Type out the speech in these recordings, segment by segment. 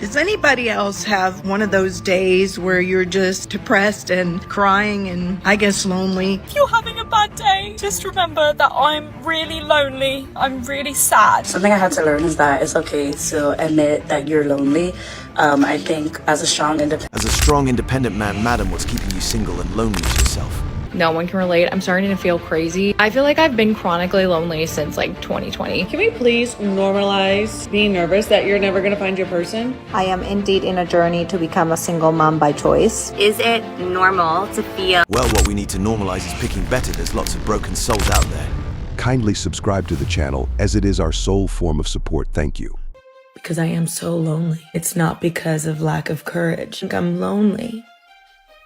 Does anybody else have one of those days where you're just depressed and crying and I guess lonely? If you're having a bad day, just remember that I'm really lonely. I'm really sad. Something I had to learn is that it's okay to admit that you're lonely. I think as a strong independent man, madam, what's keeping you single and lonely to yourself? No one can relate. I'm starting to feel crazy. I feel like I've been chronically lonely since like 2020. Can we please normalize being nervous that you're never gonna find your person? I am indeed in a journey to become a single mom by choice. Is it normal to feel? Well, what we need to normalize is picking better. There's lots of broken souls out there. Kindly subscribe to the channel, as it is our sole form of support. Thank you. Because I am so lonely. It's not because of lack of courage. I'm lonely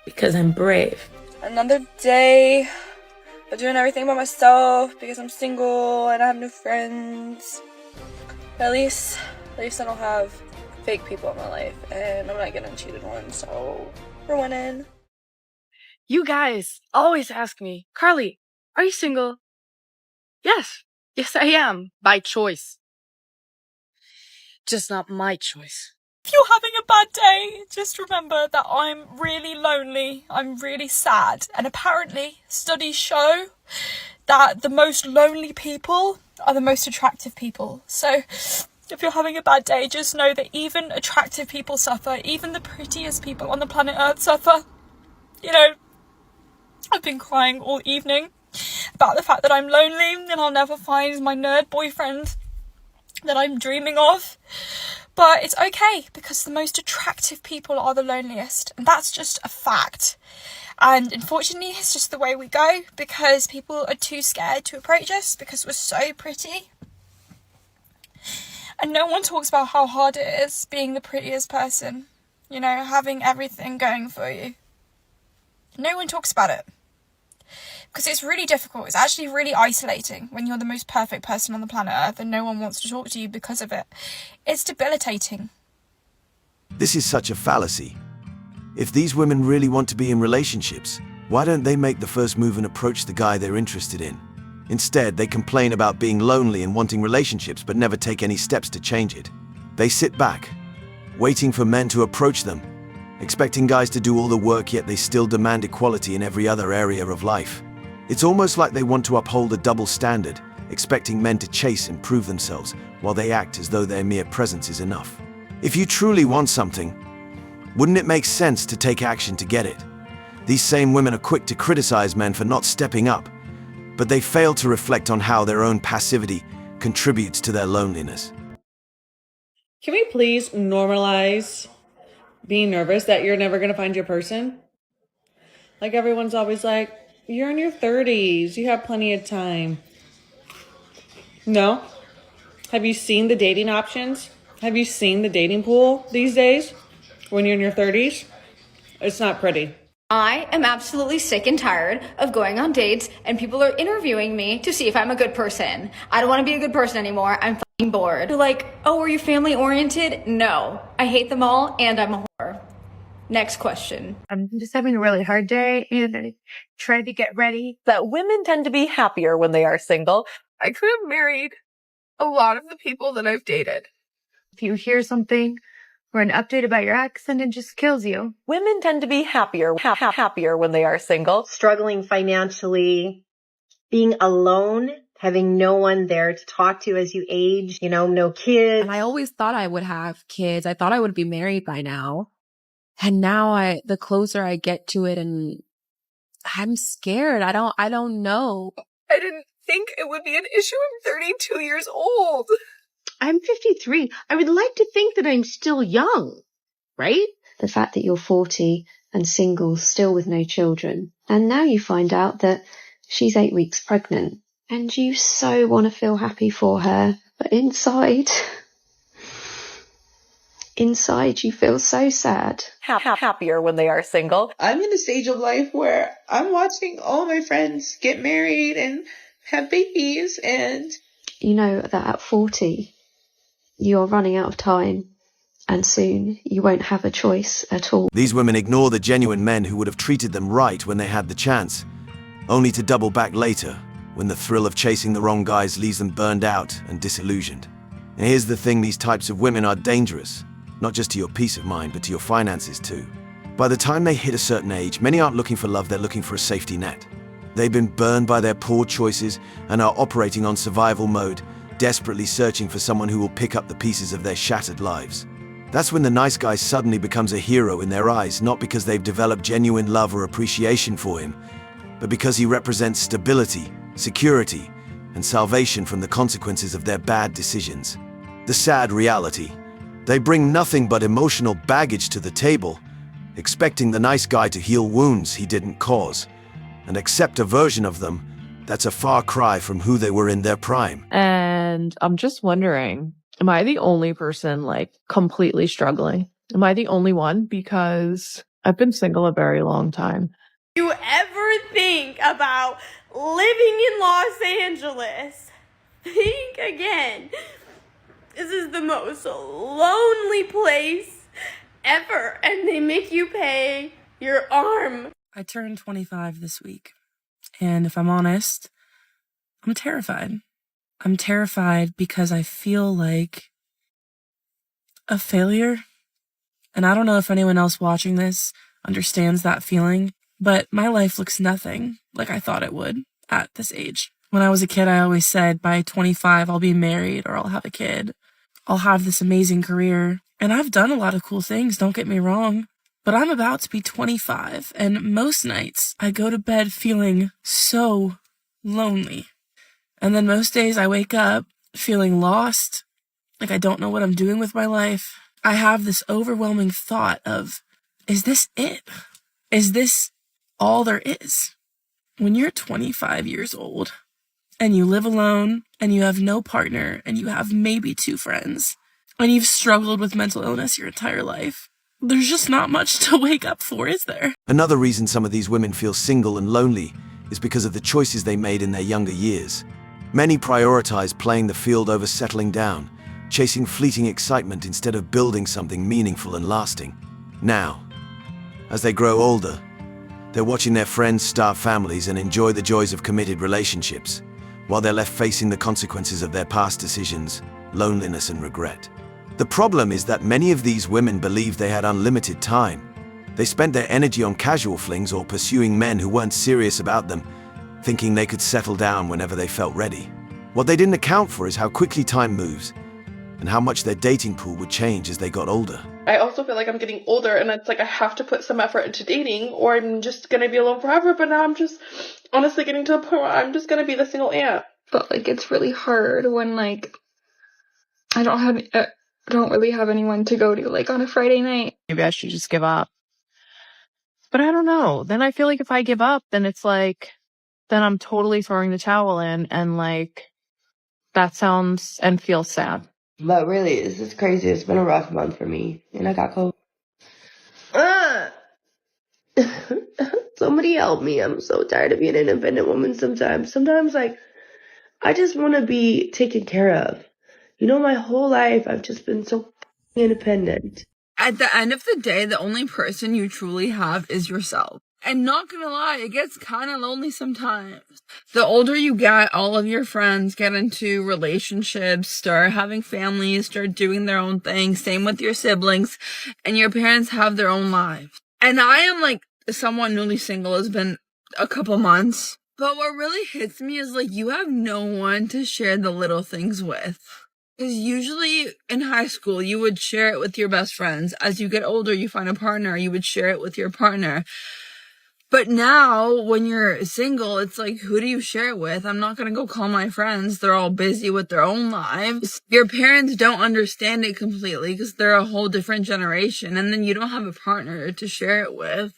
because I'm brave. Another day of doing everything by myself because I'm single and I have no friends. But at least I don't have fake people in my life and I'm not getting cheated on, so we're winning. You guys always ask me, Carly, are you single? Yes, I am, by choice. Just not my choice. If you're having a bad day, just remember that I'm really lonely, I'm really sad, and apparently studies show that the most lonely people are the most attractive people. So if you're having a bad day, just know that even attractive people suffer, even the prettiest people on the planet Earth suffer. You know, I've been crying all evening about the fact that I'm lonely and I'll never find my nerd boyfriend that I'm dreaming of. But it's okay, because the most attractive people are the loneliest, and that's just a fact. And unfortunately, it's just the way we go, because people are too scared to approach us because we're so pretty. And no one talks about how hard it is being the prettiest person, you know, having everything going for you. No one talks about it. Because it's really difficult. It's actually really isolating when you're the most perfect person on the planet Earth and no one wants to talk to you because of it. It's debilitating. This is such a fallacy. If these women really want to be in relationships, why don't they make the first move and approach the guy they're interested in? Instead, they complain about being lonely and wanting relationships but never take any steps to change it. They sit back, waiting for men to approach them, expecting guys to do all the work, yet they still demand equality in every other area of life. It's almost like they want to uphold a double standard, expecting men to chase and prove themselves while they act as though their mere presence is enough. If you truly want something, wouldn't it make sense to take action to get it? These same women are quick to criticize men for not stepping up, but they fail to reflect on how their own passivity contributes to their loneliness. Can we please normalize being nervous that you're never gonna find your person? Like, everyone's always like, you're in your 30s, you have plenty of time. No? Have you seen the dating options? Have you seen the dating pool these days when you're in your 30s? It's not pretty. I am absolutely sick and tired of going on dates and people are interviewing me to see if I'm a good person. I don't want to be a good person anymore. I'm fucking bored. They're like, oh, are you family oriented? No. I hate them all and I'm a whore. Next question. I'm just having a really hard day and I try to get ready. That women tend to be happier when they are single. I could have married a lot of the people that I've dated. If you hear something or an update about your ex, and it just kills you. Women tend to be happier when they are single. Struggling financially, being alone, having no one there to talk to as you age, you know, no kids. And I always thought I would have kids. I thought I would be married by now. And now the closer I get to it, and I'm scared. I don't know. I didn't think it would be an issue. I'm 32 years old. I'm 53. I would like to think that I'm still young, right? The fact that you're 40 and single, still with no children. And now you find out that she's 8 weeks pregnant. And you so want to feel happy for her. But inside you feel so sad. Happier when they are single. I'm in a stage of life where I'm watching all my friends get married and have babies, and you know that at 40 you're running out of time and soon you won't have a choice at all. These women ignore the genuine men who would have treated them right when they had the chance, only to double back later when the thrill of chasing the wrong guys leaves them burned out and disillusioned. And here's the thing, these types of women are dangerous. not just to your peace of mind, but to your finances too. By the time they hit a certain age, many aren't looking for love, they're looking for a safety net. They've been burned by their poor choices and are operating on survival mode, desperately searching for someone who will pick up the pieces of their shattered lives. That's when the nice guy suddenly becomes a hero in their eyes, not because they've developed genuine love or appreciation for him, but because he represents stability, security, and salvation from the consequences of their bad decisions. The sad reality: they bring nothing but emotional baggage to the table, expecting the nice guy to heal wounds he didn't cause, and accept a version of them that's a far cry from who they were in their prime. And I'm just wondering, am I the only person like completely struggling? Am I the only one? Because I've been single a very long time. You ever think about living in Los Angeles? Think again. This is the most lonely place ever, and they make you pay your arm. I turned 25 this week, and if I'm honest, I'm terrified. I'm terrified because I feel like a failure. And I don't know if anyone else watching this understands that feeling, but my life looks nothing like I thought it would at this age. When I was a kid, I always said by 25, I'll be married or I'll have a kid. I'll have this amazing career. And I've done a lot of cool things, don't get me wrong. But I'm about to be 25, and most nights I go to bed feeling so lonely. And then most days I wake up feeling lost, like I don't know what I'm doing with my life. I have this overwhelming thought of, is this it? Is this all there is? When you're 25 years old and you live alone and you have no partner and you have maybe 2 friends and you've struggled with mental illness your entire life, there's just not much to wake up for, is there? Another reason some of these women feel single and lonely is because of the choices they made in their younger years. Many prioritize playing the field over settling down, chasing fleeting excitement instead of building something meaningful and lasting. Now, as they grow older, they're watching their friends start families and enjoy the joys of committed relationships, while they're left facing the consequences of their past decisions, loneliness and regret. The problem is that many of these women believed they had unlimited time. They spent their energy on casual flings or pursuing men who weren't serious about them, thinking they could settle down whenever they felt ready. What they didn't account for is how quickly time moves and how much their dating pool would change as they got older. I also feel like I'm getting older and it's like I have to put some effort into dating or I'm just going to be alone forever. But now I'm just honestly getting to the point where I'm just going to be the single aunt. But like it's really hard when like I don't really have anyone to go to like on a Friday night. Maybe I should just give up. But I don't know. Then I feel like if I give up, then it's like, then I'm totally throwing the towel in and like, that sounds and feels sad. But really, it's just crazy. It's been a rough month for me. And I got cold. Somebody help me. I'm so tired of being an independent woman sometimes. Sometimes, like, I just want to be taken care of. You know, my whole life, I've just been so independent. At the end of the day, the only person you truly have is yourself. And not gonna lie, it gets kind of lonely sometimes. The older you get, all of your friends get into relationships, start having families, start doing their own thing. Same with your siblings. And your parents have their own lives. And I am like someone newly single, has been a couple months. But what really hits me is like you have no one to share the little things with. Because usually in high school, you would share it with your best friends. As you get older, you find a partner, you would share it with your partner. But now, when you're single, it's like, who do you share it with? I'm not going to go call my friends. They're all busy with their own lives. Your parents don't understand it completely because they're a whole different generation. And then you don't have a partner to share it with.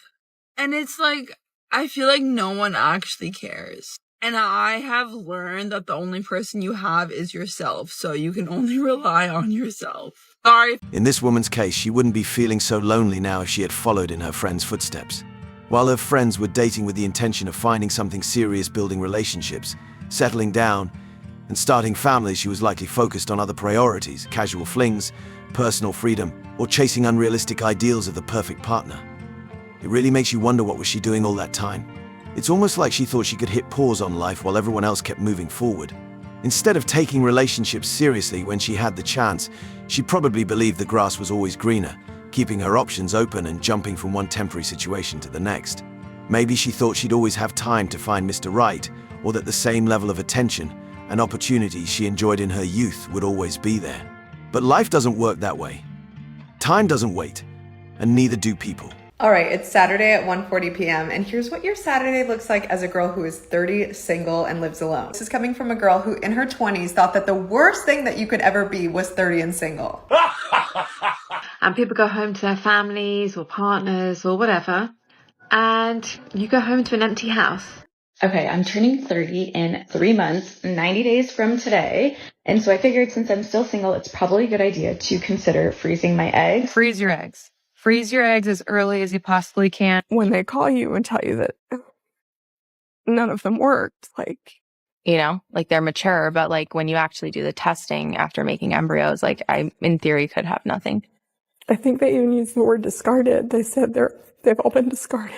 And it's like, I feel like no one actually cares. And I have learned that the only person you have is yourself, so you can only rely on yourself. Sorry. In this woman's case, she wouldn't be feeling so lonely now if she had followed in her friend's footsteps. While her friends were dating with the intention of finding something serious, building relationships, settling down, and starting families, she was likely focused on other priorities, casual flings, personal freedom, or chasing unrealistic ideals of the perfect partner. It really makes you wonder, what was she doing all that time? It's almost like she thought she could hit pause on life while everyone else kept moving forward. Instead of taking relationships seriously when she had the chance, she probably believed the grass was always greener, keeping her options open and jumping from one temporary situation to the next. Maybe she thought she'd always have time to find Mr. Right, or that the same level of attention and opportunities she enjoyed in her youth would always be there. But life doesn't work that way. Time doesn't wait, and neither do people. All right, it's Saturday at 1:40 p.m. and here's what your Saturday looks like as a girl who is 30, single, and lives alone. This is coming from a girl who in her 20s thought that the worst thing that you could ever be was 30 and single. And people go home to their families or partners or whatever, and you go home to an empty house. Okay, I'm turning 30 in 3 months, 90 days from today. And so I figured since I'm still single, it's probably a good idea to consider freezing my eggs. Freeze your eggs. Freeze your eggs as early as you possibly can. When they call you and tell you that none of them worked, you know, like they're mature, but like when you actually do the testing after making embryos, like I, in theory, could have nothing. I think they even used the word discarded. They said they've all been discarded.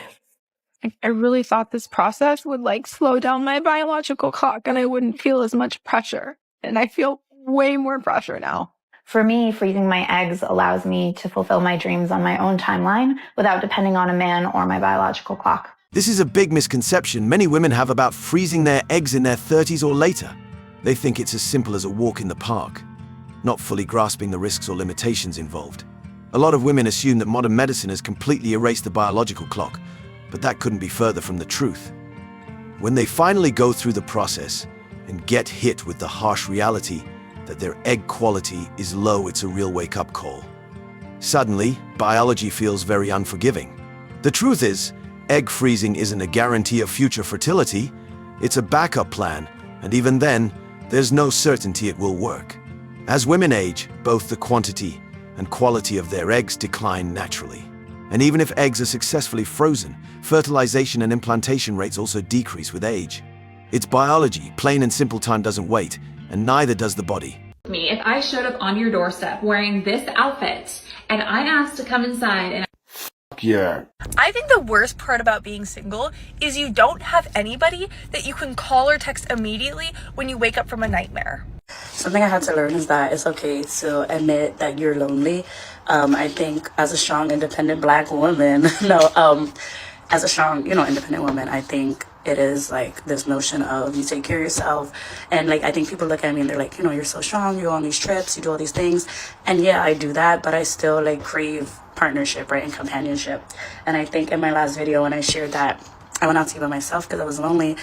I really thought this process would slow down my biological clock and I wouldn't feel as much pressure. And I feel way more pressure now. For me, freezing my eggs allows me to fulfill my dreams on my own timeline without depending on a man or my biological clock. This is a big misconception many women have about freezing their eggs in their 30s or later. They think it's as simple as a walk in the park, not fully grasping the risks or limitations involved. A lot of women assume that modern medicine has completely erased the biological clock, but that couldn't be further from the truth. When they finally go through the process and get hit with the harsh reality that their egg quality is low, it's a real wake-up call. Suddenly, biology feels very unforgiving. The truth is, egg freezing isn't a guarantee of future fertility, it's a backup plan, and even then, there's no certainty it will work. As women age, both the quantity and quality of their eggs decline naturally. And even if eggs are successfully frozen, fertilization and implantation rates also decrease with age. It's biology, plain and simple. Time doesn't wait, and neither does the body. Me, if I showed up on your doorstep wearing this outfit and I asked to come inside and Yeah. I think the worst part about being single is you don't have anybody that you can call or text immediately when you wake up from a nightmare. Something I had to learn is that it's okay to admit that you're lonely. I think as a strong, independent Black woman, as a strong, independent woman, I think it is this notion of you take care of yourself. And I think people look at me and they're like, you're so strong, you go on these trips, you do all these things. And yeah, I do that, but I still crave partnership, right, and companionship. And I think in my last video when I shared that I went out to eat by myself because I was lonely,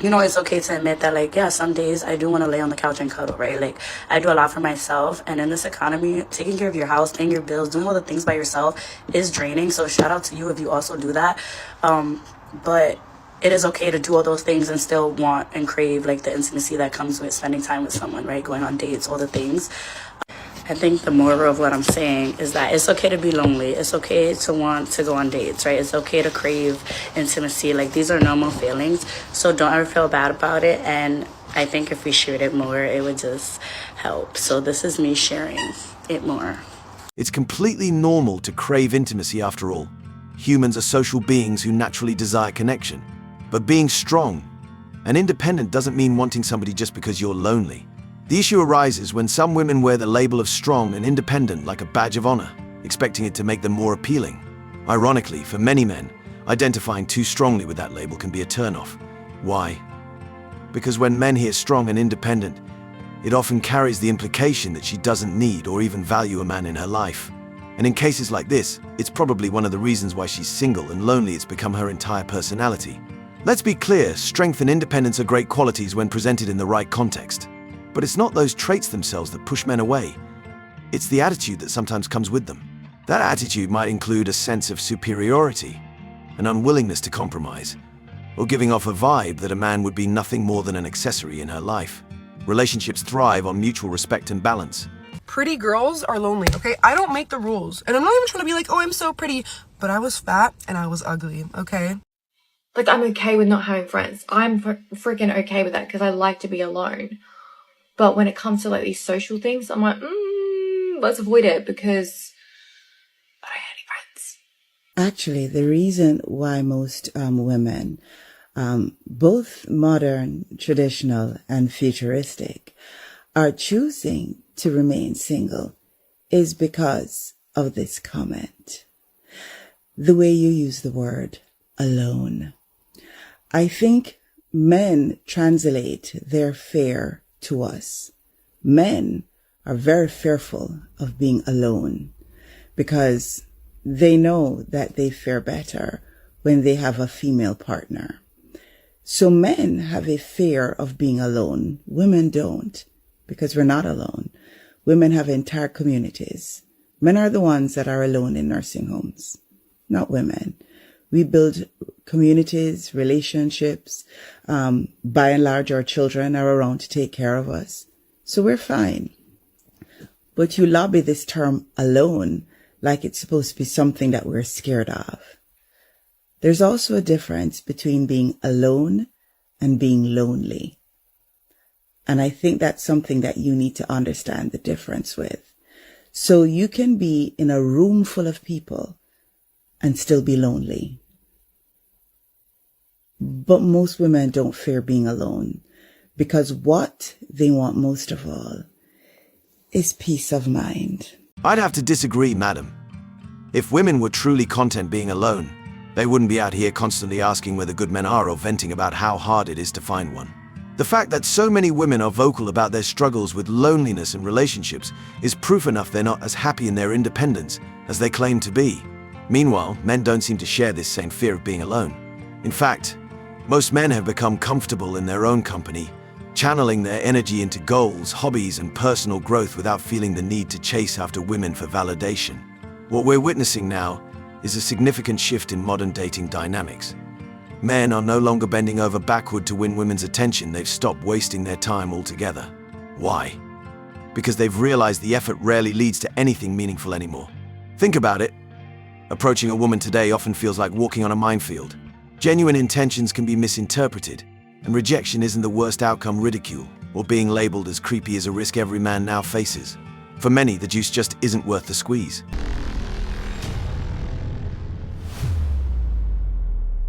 it's okay to admit that some days I do want to lay on the couch and cuddle, right? I do a lot for myself, and in this economy, taking care of your house, paying your bills, doing all the things by yourself is draining. So shout out to you if you also do that. But it is okay to do all those things and still want and crave the intimacy that comes with spending time with someone, right? Going on dates, all the things. I think the moral of what I'm saying is that it's okay to be lonely. It's okay to want to go on dates, right? It's okay to crave intimacy. These are normal feelings. So don't ever feel bad about it. And I think if we shared it more, it would just help. So this is me sharing it more. It's completely normal to crave intimacy after all. Humans are social beings who naturally desire connection. But being strong and independent doesn't mean wanting somebody just because you're lonely. The issue arises when some women wear the label of strong and independent like a badge of honor, expecting it to make them more appealing. Ironically, for many men, identifying too strongly with that label can be a turnoff. Why? Because when men hear strong and independent, it often carries the implication that she doesn't need or even value a man in her life. And in cases like this, it's probably one of the reasons why she's single and lonely. It's become her entire personality. Let's be clear, strength and independence are great qualities when presented in the right context. But it's not those traits themselves that push men away. It's the attitude that sometimes comes with them. That attitude might include a sense of superiority, an unwillingness to compromise, or giving off a vibe that a man would be nothing more than an accessory in her life. Relationships thrive on mutual respect and balance. Pretty girls are lonely, okay? I don't make the rules. And I'm not even trying to be like, oh, I'm so pretty, but I was fat and I was ugly, okay? I'm okay with not having friends. I'm freaking okay with that because I like to be alone. But when it comes to these social things, I'm like, let's avoid it because I don't have any friends. Actually, the reason why most women both modern, traditional, and futuristic, are choosing to remain single is because of this comment. The way you use the word alone. I think men translate their fear to us. Men are very fearful of being alone because they know that they fare better when they have a female partner. So men have a fear of being alone. Women don't, because we're not alone. Women have entire communities. Men are the ones that are alone in nursing homes, not women. We build communities, relationships. By and large, our children are around to take care of us. So we're fine. But you lobby this term alone like it's supposed to be something that we're scared of. There's also a difference between being alone and being lonely. And I think that's something that you need to understand the difference with. So you can be in a room full of people and still be lonely. But most women don't fear being alone because what they want most of all is peace of mind. I'd have to disagree, madam. If women were truly content being alone, they wouldn't be out here constantly asking where the good men are or venting about how hard it is to find one. The fact that so many women are vocal about their struggles with loneliness and relationships is proof enough they're not as happy in their independence as they claim to be. Meanwhile, men don't seem to share this same fear of being alone. In fact, most men have become comfortable in their own company, channeling their energy into goals, hobbies, and personal growth without feeling the need to chase after women for validation. What we're witnessing now is a significant shift in modern dating dynamics. Men are no longer bending over backward to win women's attention. They've stopped wasting their time altogether. Why? Because they've realized the effort rarely leads to anything meaningful anymore. Think about it. Approaching a woman today often feels like walking on a minefield. Genuine intentions can be misinterpreted, and rejection isn't the worst outcome. Ridicule or being labeled as creepy is a risk every man now faces. For many, the juice just isn't worth the squeeze.